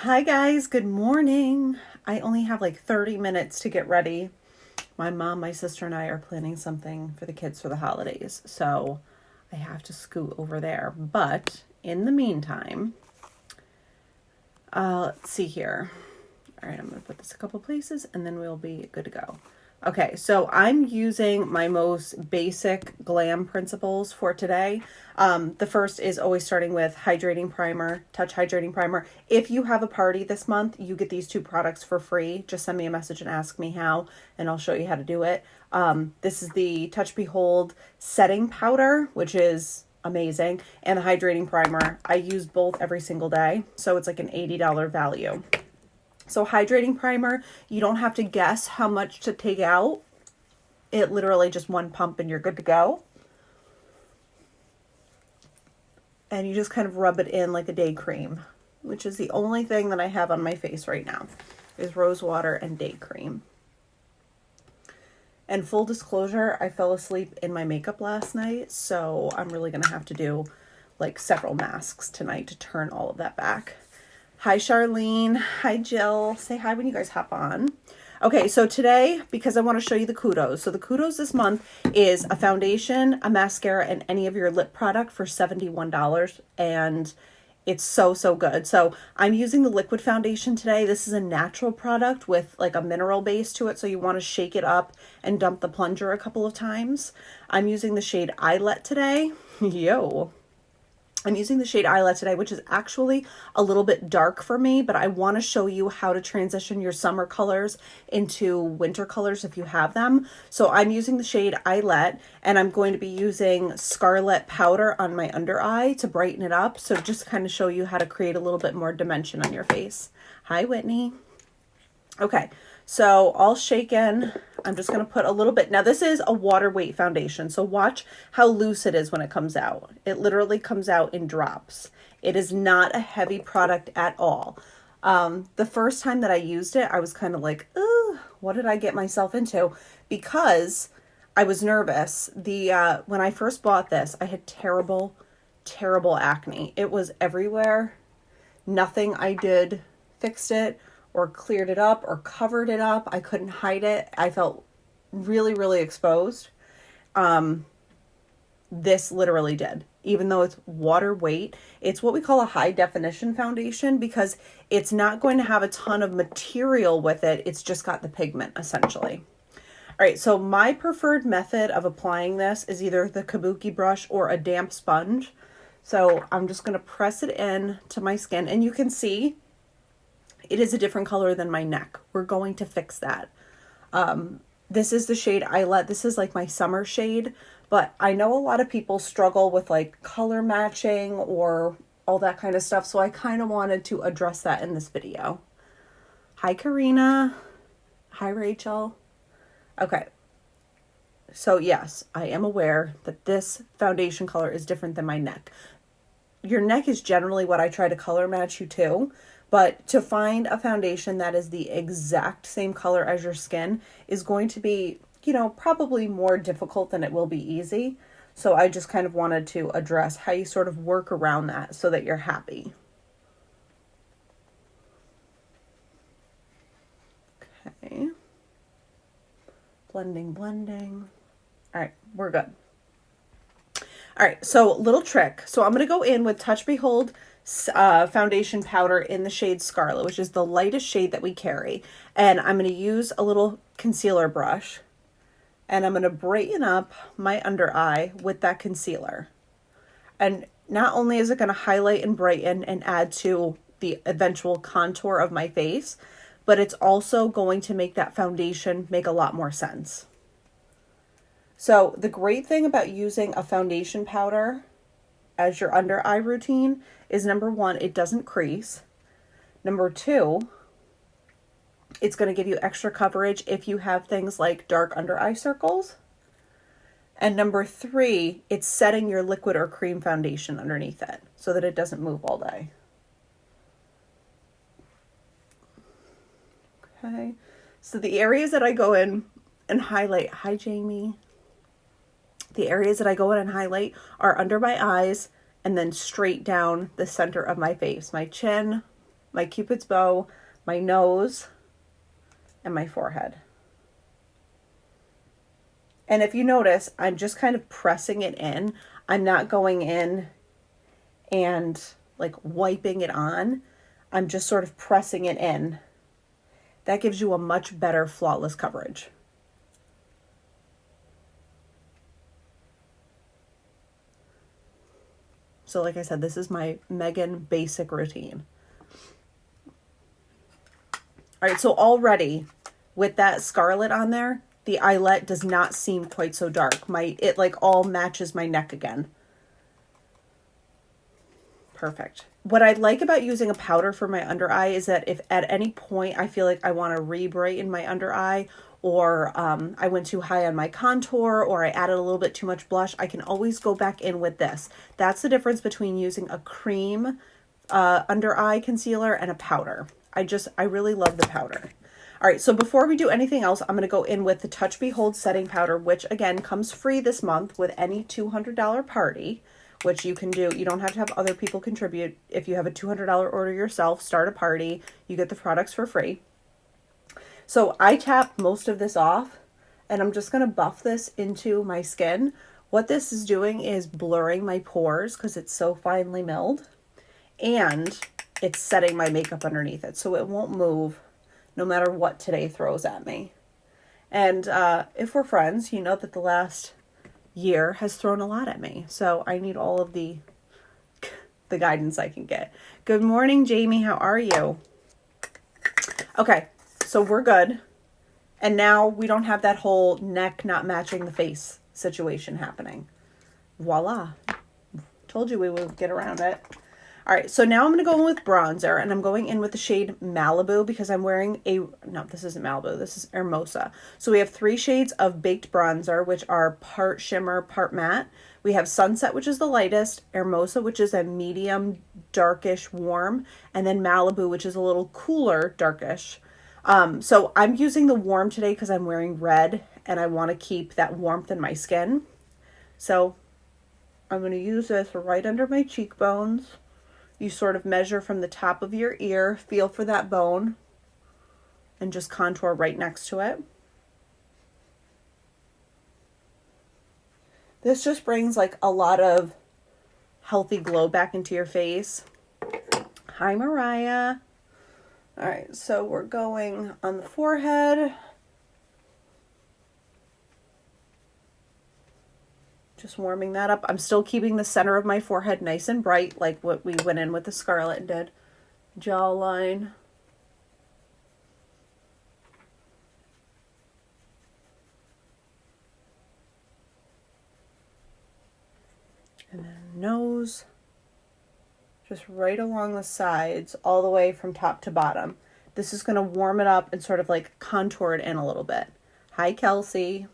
Hi guys, good morning. I only have like 30 minutes to get ready. My mom, my sister, and I are planning something for the kids for the holidays, so I have to scoot over there. But in the meantime, let's see here. All right, I'm going to put this a couple places and then we'll be good to go. Okay, so I'm using my most basic glam principles for today. The first is always starting with hydrating primer, touch hydrating primer. If you have a party this month, you get these two products for free. Just send me a message and ask me how, and I'll show you how to do it. This is the Touch Behold setting powder, which is amazing, and the hydrating primer. I use both every single day, so it's like an $80 value. So hydrating primer, you don't have to guess how much to take out. It literally just one pump and you're good to go. And you just kind of rub it in like a day cream, which is the only thing that I have on my face right now is rose water and day cream. And full disclosure, I fell asleep in my makeup last night, so I'm really going to have to do like several masks tonight to turn all of that back. Hi, Charlene. Hi, Jill. Say hi when you guys hop on. Okay, so today, because I want to show you the kudos. So the kudos this month is a foundation, a mascara, and any of your lip product for $71. And it's so, so good. So I'm using the liquid foundation today. This is a natural product with like a mineral base to it. So you want to shake it up and dump the plunger a couple of times. I'm using the shade Eyelet today. Yo. I'm using the shade Eyelet today, which is actually a little bit dark for me, but I want to show you how to transition your summer colors into winter colors if you have them. So I'm using the shade Eyelet, and I'm going to be using Scarlet powder on my under eye to brighten it up. So just kind of show you how to create a little bit more dimension on your face. Hi, Whitney. Okay, so all shaken. I'm just going to put a little bit. Now, this is a water weight foundation, so watch how loose it is when it comes out. It literally comes out in drops. It is not a heavy product at all. The first time that I used it, I was kind of like, ooh, what did I get myself into? Because I was nervous. When I first bought this, I had terrible, terrible acne. It was everywhere. Nothing I did fixed it or cleared it up or covered it up. I couldn't hide it. I felt really, really exposed. This literally did. Even though it's water weight, it's what we call a high definition foundation because it's not going to have a ton of material with it. It's just got the pigment essentially. All right, so my preferred method of applying this is either the kabuki brush or a damp sponge. So I'm just going to press it in to my skin, and you can see it is a different color than my neck. We're going to fix that. This is the shade Eyelet. This is like my summer shade, but I know a lot of people struggle with like color matching or all that kind of stuff. So I kind of wanted to address that in this video. Hi, Karina. Hi, Rachel. Okay. So yes, I am aware that this foundation color is different than my neck. Your neck is generally what I try to color match you to. But to find a foundation that is the exact same color as your skin is going to be, probably more difficult than it will be easy. So I just kind of wanted to address how you sort of work around that so that you're happy. Okay. Blending. All right, we're good. All right, so little trick. So I'm going to go in with Touch Behold foundation powder in the shade Scarlet, which is the lightest shade that we carry. And I'm going to use a little concealer brush, and I'm going to brighten up my under eye with that concealer. And not only is it going to highlight and brighten and add to the eventual contour of my face, but it's also going to make that foundation make a lot more sense. So the great thing about using a foundation powder as your under eye routine is, number one, it doesn't crease. Number two, it's going to give you extra coverage if you have things like dark under eye circles. And number three, it's setting your liquid or cream foundation underneath it so that it doesn't move all day. Okay, so the areas that I go in and highlight, hi Jamie. The areas that I go in and highlight are under my eyes and then straight down the center of my face, my chin, my Cupid's bow, my nose, and my forehead. And if you notice, I'm just kind of pressing it in. I'm not going in and like wiping it on. I'm just sort of pressing it in. That gives you a much better flawless coverage. So like I said, this is my Megan basic routine. All right, so already with that Scarlet on there, the Eyelet does not seem quite so dark. It like all matches my neck again. Perfect. What I like about using a powder for my under eye is that if at any point I feel like I want to re-brighten my under eye, or I went too high on my contour, or I added a little bit too much blush, I can always go back in with this. That's the difference between using a cream under eye concealer and a powder. I really love the powder. All right, so before we do anything else, I'm going to go in with the Touch Behold setting powder, which again comes free this month with any $200 party, which you can do. You don't have to have other people contribute. If you have a $200 order yourself, start a party, you get the products for free. So I tap most of this off, and I'm just going to buff this into my skin. What this is doing is blurring my pores because it's so finely milled, and it's setting my makeup underneath it so it won't move no matter what today throws at me. And if we're friends, you know that the last year has thrown a lot at me, so I need all of the guidance I can get. Good morning, Jamie. How are you? Okay, so we're good. And now we don't have that whole neck not matching the face situation happening. Voila. Told you we would get around it. All right, so now I'm going to go in with bronzer, and I'm going in with the shade Malibu because I'm wearing no, this isn't Malibu, this is Hermosa. So we have 3 shades of baked bronzer, which are part shimmer, part matte. We have Sunset, which is the lightest, Hermosa, which is a medium, darkish, warm, and then Malibu, which is a little cooler, darkish. So I'm using the warm today because I'm wearing red, and I want to keep that warmth in my skin. So I'm going to use this right under my cheekbones. You sort of measure from the top of your ear, feel for that bone, and just contour right next to it. This just brings like a lot of healthy glow back into your face. Hi, Mariah. All right, so we're going on the forehead. Just warming that up. I'm still keeping the center of my forehead nice and bright, like what we went in with the Scarlet and did. Jawline. And then nose. Just right along the sides, all the way from top to bottom. This is going to warm it up and sort of like contour it in a little bit. Hi, Kelsey.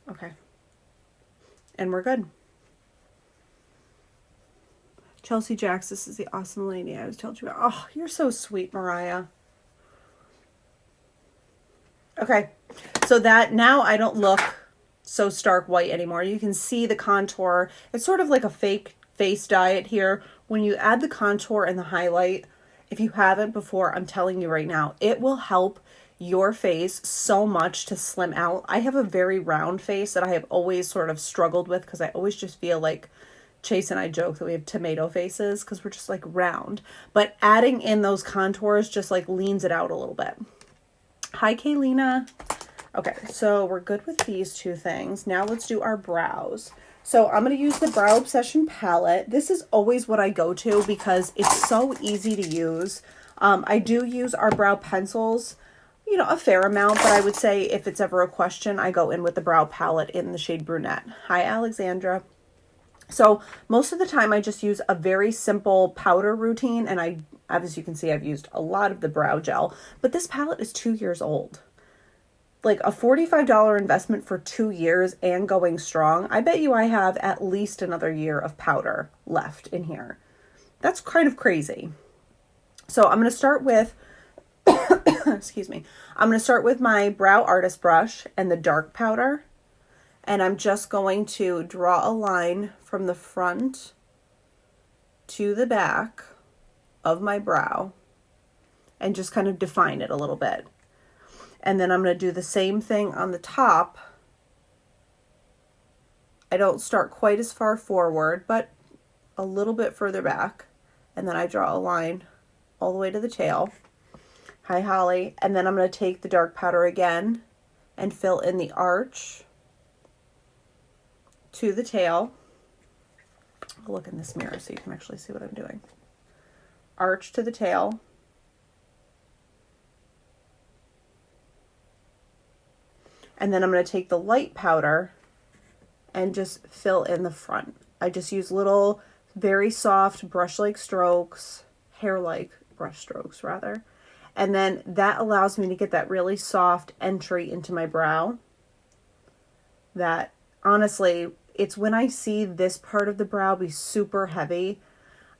Okay. And we're good. Chelsea Jacks, this is the awesome lady I was telling you about. Oh, you're so sweet, Mariah. Okay. So that now I don't look so stark white anymore. You can see the contour. It's sort of like a fake face diet here. When you add the contour and the highlight, if you haven't before, I'm telling you right now, it will help your face so much to slim out. I have a very round face that I have always sort of struggled with because I always just feel like Chase and I joke that we have tomato faces because we're just like round. But adding in those contours just like leans it out a little bit. Hi, Kaylina. Okay, so we're good with these 2 things. Now let's do our brows. So I'm going to use the Brow Obsession palette. This is always what I go to because it's so easy to use. I do use our brow pencils, you know, a fair amount, but I would say if it's ever a question, I go in with the brow palette in the shade Brunette. Hi, Alexandra. So most of the time I just use a very simple powder routine, and as you can see, I've used a lot of the brow gel, but this palette is 2 years old. Like a $45 investment for 2 years and going strong. I bet you I have at least another year of powder left in here. That's kind of crazy. So I'm going to start with excuse me. I'm going to start with my Brow Artist brush and the dark powder. And I'm just going to draw a line from the front to the back of my brow and just kind of define it a little bit. And then I'm going to do the same thing on the top. I don't start quite as far forward, but a little bit further back. And then I draw a line all the way to the tail. Hi, Holly. And then I'm going to take the dark powder again and fill in the arch to the tail. I'll look in this mirror so you can actually see what I'm doing. Arch to the tail. And then I'm going to take the light powder and just fill in the front. I just use little, very soft brush-like strokes, hair-like brush strokes rather. And then that allows me to get that really soft entry into my brow. That, honestly, it's when I see this part of the brow be super heavy,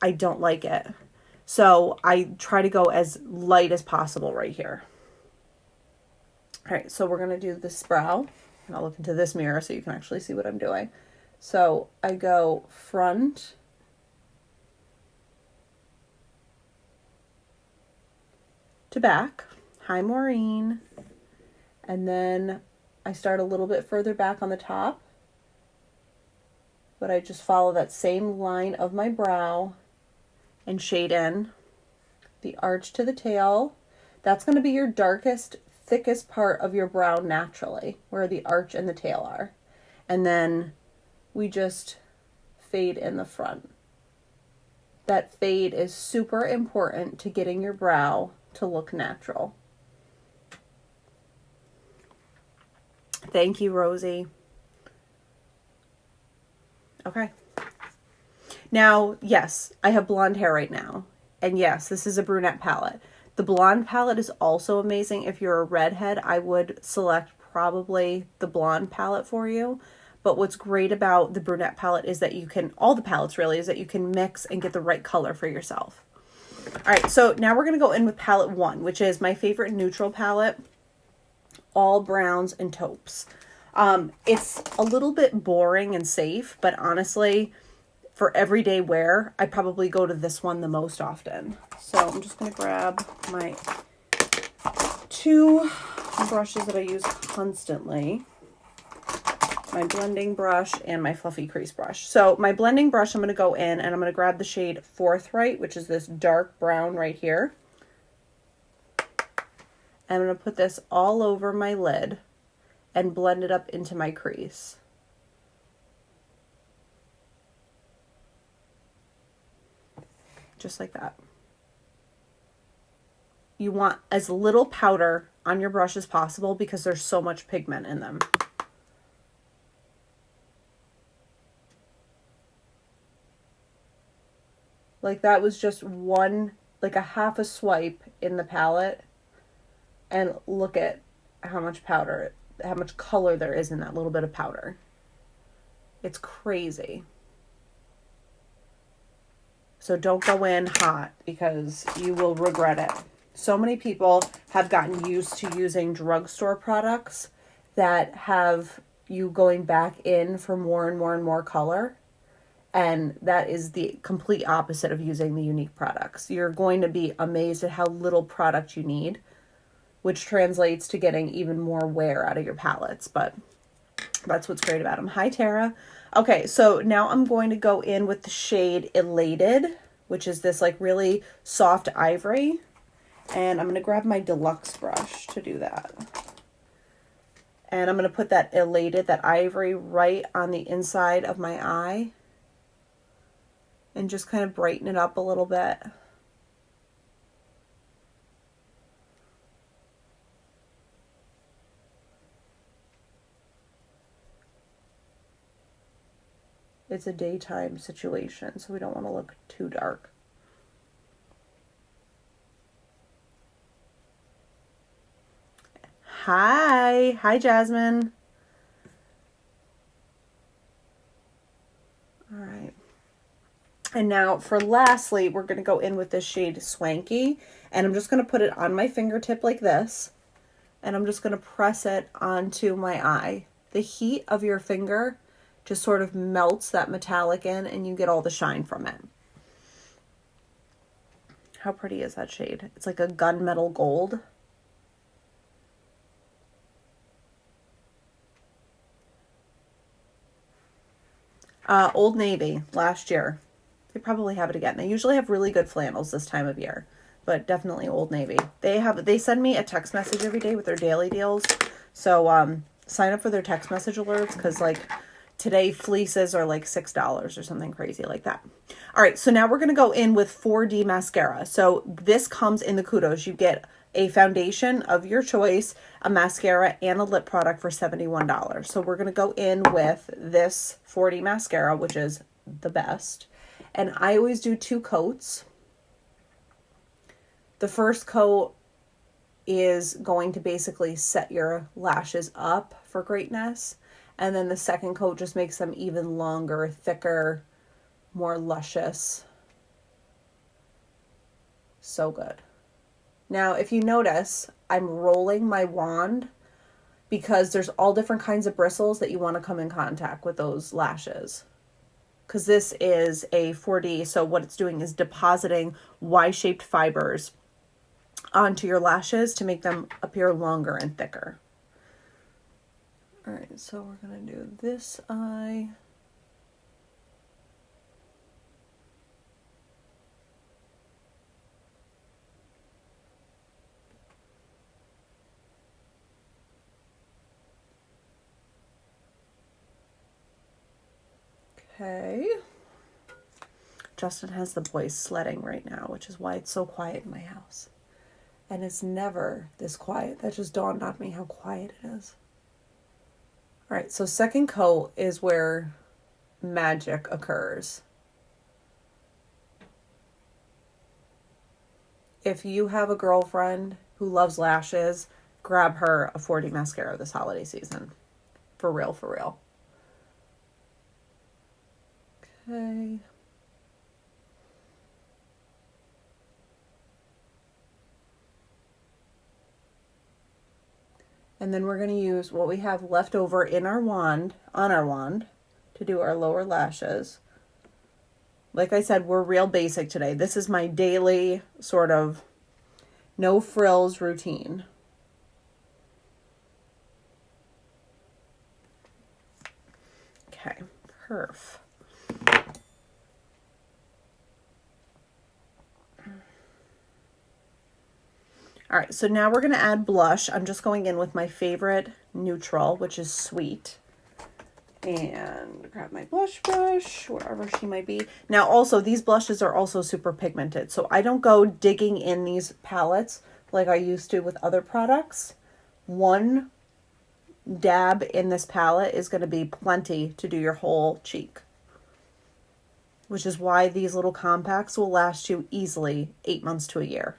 I don't like it. So I try to go as light as possible right here. All right, so we're going to do this brow. And I'll look into this mirror so you can actually see what I'm doing. So I go front to back. Hi, Maureen. And then I start a little bit further back on the top. But I just follow that same line of my brow and shade in the arch to the tail. That's going to be your darkest, thickest part of your brow naturally, where the arch and the tail are. And then we just fade in the front. That fade is super important to getting your brow to look natural. Thank you, Rosie. Okay. Now, yes, I have blonde hair right now. And yes, this is a brunette palette. The blonde palette is also amazing. If you're a redhead, I would select probably the blonde palette for you. But what's great about the brunette palette is that you can, all the palettes really, is that you can mix and get the right color for yourself. All right, so now we're going to go in with palette 1, which is my favorite neutral palette. All browns and taupes. It's a little bit boring and safe, but honestly, for everyday wear, I probably go to this one the most often. So I'm just going to grab my 2 brushes that I use constantly. My blending brush and my fluffy crease brush. So my blending brush, I'm going to go in and I'm going to grab the shade Forthright, which is this dark brown right here. I'm going to put this all over my lid and blend it up into my crease. Just like that. You want as little powder on your brush as possible because there's so much pigment in them. Like that was just one, like a half a swipe in the palette. And look at how much powder, how much color there is in that little bit of powder. It's crazy. So don't go in hot because you will regret it. So many people have gotten used to using drugstore products that have you going back in for more and more and more color. And that is the complete opposite of using the Younique products. You're going to be amazed at how little product you need, which translates to getting even more wear out of your palettes. But that's what's great about them. Hi, Tara. Okay, so now I'm going to go in with the shade Elated, which is this like really soft ivory. And I'm going to grab my deluxe brush to do that. And I'm going to put that Elated, that ivory, right on the inside of my eye. And just kind of brighten it up a little bit. It's a daytime situation, so we don't want to look too dark. Hi. Hi, Jasmine. All right. And now for lastly, we're going to go in with this shade Swanky. And I'm just going to put it on my fingertip like this. And I'm just going to press it onto my eye. the heat of your finger just sort of melts that metallic in and you get all the shine from it. How pretty is that shade? It's like a gunmetal gold. Old Navy last year. They probably have it again. They usually have really good flannels this time of year, but definitely Old Navy. They send me a text message every day with their daily deals. So sign up for their text message alerts because like today fleeces are like $6 or something crazy like that. All right, so now we're going to go in with 4D mascara. So this comes in the Kudos. You get a foundation of your choice, a mascara, and a lip product for $71. So we're going to go in with this 4D mascara, which is the best. And I always do 2 coats. The first coat is going to basically set your lashes up for greatness. And then the second coat just makes them even longer, thicker, more luscious. So good. Now, if you notice, I'm rolling my wand because there's all different kinds of bristles that you want to come in contact with those lashes. Because this is a 4D, so what it's doing is depositing Y-shaped fibers onto your lashes to make them appear longer and thicker. All right, so we're going to do this eye. Okay. Justin has the boys sledding right now, which is why it's so quiet in my house. And it's never this quiet. That just dawned on me how quiet it is. All right, so second coat is where magic occurs. If you have a girlfriend who loves lashes, grab her a 4D mascara this holiday season. For real, for real. Okay. And then we're going to use what we have left over in our wand, on our wand, to do our lower lashes. Like I said, we're real basic today. This is my daily sort of no frills routine. Okay, perf. All right, so now we're going to add blush. I'm just going in with my favorite neutral, which is Sweet. And grab my blush brush, wherever she might be. Now, also, these blushes are also super pigmented. So I don't go digging in these palettes like I used to with other products. One dab in this palette is going to be plenty to do your whole cheek. Which is why these little compacts will last you easily 8 months to a year.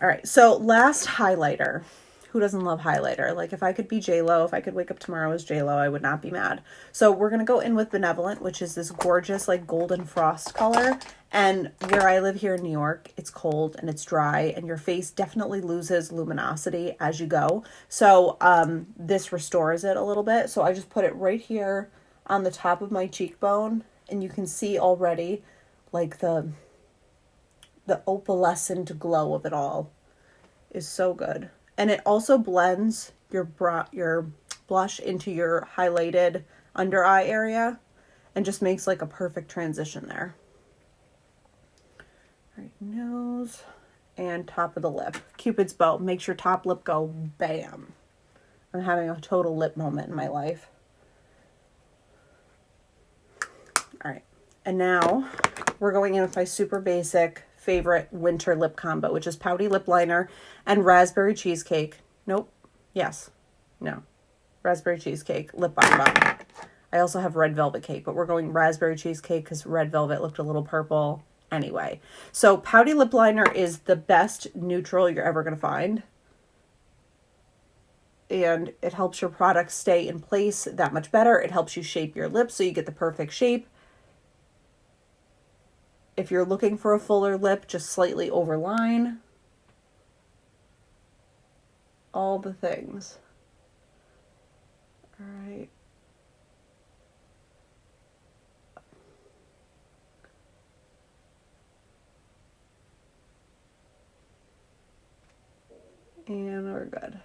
All right, so last highlighter. Who doesn't love highlighter? Like if I could be J-Lo, if I could wake up tomorrow as J-Lo, I would not be mad. So we're going to go in with Benevolent, which is this gorgeous like golden frost color. And where I live here in New York, it's cold and it's dry and your face definitely loses luminosity as you go. So this restores it a little bit. So I just put it right here on the top of my cheekbone and you can see already like the opalescent glow of it all is so good. And it also blends your blush into your highlighted under eye area and just makes like a perfect transition there. All right, nose and top of the lip. Cupid's bow makes your top lip go bam. I'm having a total lip moment in my life. All right, and now we're going in with my super basic favorite winter lip combo, which is Pouty Lip Liner and Raspberry Cheesecake. Nope. Yes. No. Raspberry Cheesecake Lip BonBon. I also have Red Velvet Cake, but we're going Raspberry Cheesecake because Red Velvet looked a little purple anyway. So Pouty Lip Liner is the best neutral you're ever going to find. And it helps your product stay in place that much better. It helps you shape your lips so you get the perfect shape. If you're looking for a fuller lip, just slightly overline. all the things. All right. And we're good.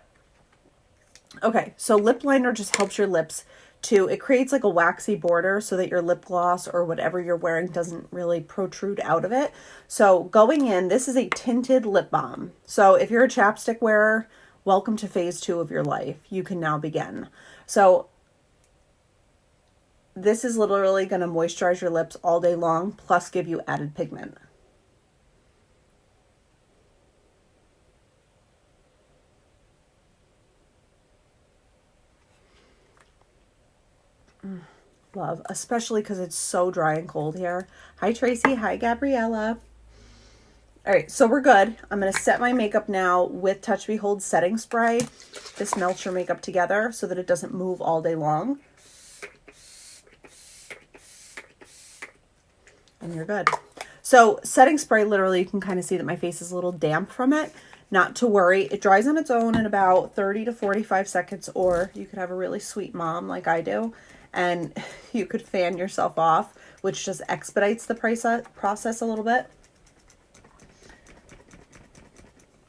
Okay, so lip liner just helps your lips to, it creates like a waxy border so that your lip gloss or whatever you're wearing doesn't really protrude out of it. So going in, this is a tinted lip balm. So if you're a chapstick wearer, welcome to phase 2 of your life. You can now begin. So this is literally going to moisturize your lips all day long, plus give you added pigment. Love, especially because it's so dry and cold here. Hi Tracy, hi Gabriella. All right, so we're good. I'm going to set my makeup now with Touch Behold setting spray. This melts your makeup together so that it doesn't move all day long. And you're good. So setting spray, literally, you can kind of see that my face is a little damp from it. Not to worry. It dries on its own in about 30 to 45 seconds, or you could have a really sweet mom like I do, and you could fan yourself off, which just expedites the process a little bit.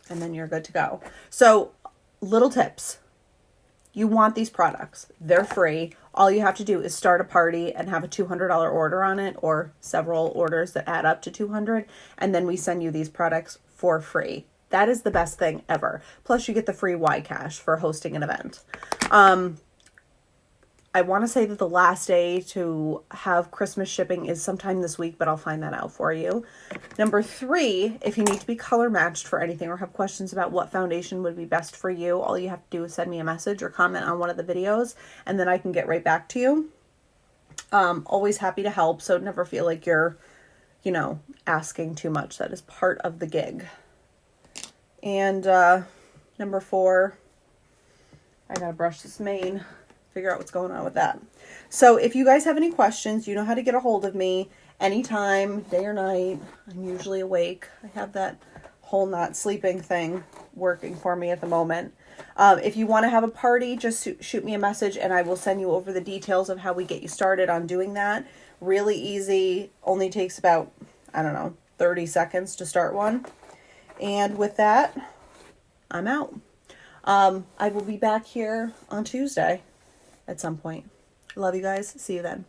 And then you're good to go. So, little tips. You want these products. They're free. All you have to do is start a party and have a $200 order on it, or several orders that add up to $200, and then we send you these products for free. That is the best thing ever. Plus, you get the free Ycash for hosting an event. I want to say that the last day to have Christmas shipping is sometime this week, but I'll find that out for you. Number 3, if you need to be color matched for anything or have questions about what foundation would be best for you, all you have to do is send me a message or comment on one of the videos, and then I can get right back to you. Always happy to help, so never feel like you're, you know, asking too much. That is part of the gig. And number 4, I gotta brush this mane. Figure out what's going on with that. So if you guys have any questions, you know how to get a hold of me anytime, day or night. I'm usually awake. I have that whole not sleeping thing working for me at the moment. If you want to have a party, just shoot me a message and I will send you over the details of how we get you started on doing that. Really easy. Only takes about, I don't know, 30 seconds to start one. And with that, I'm out. I will be back here on Tuesday at some point. Love you guys. See you then.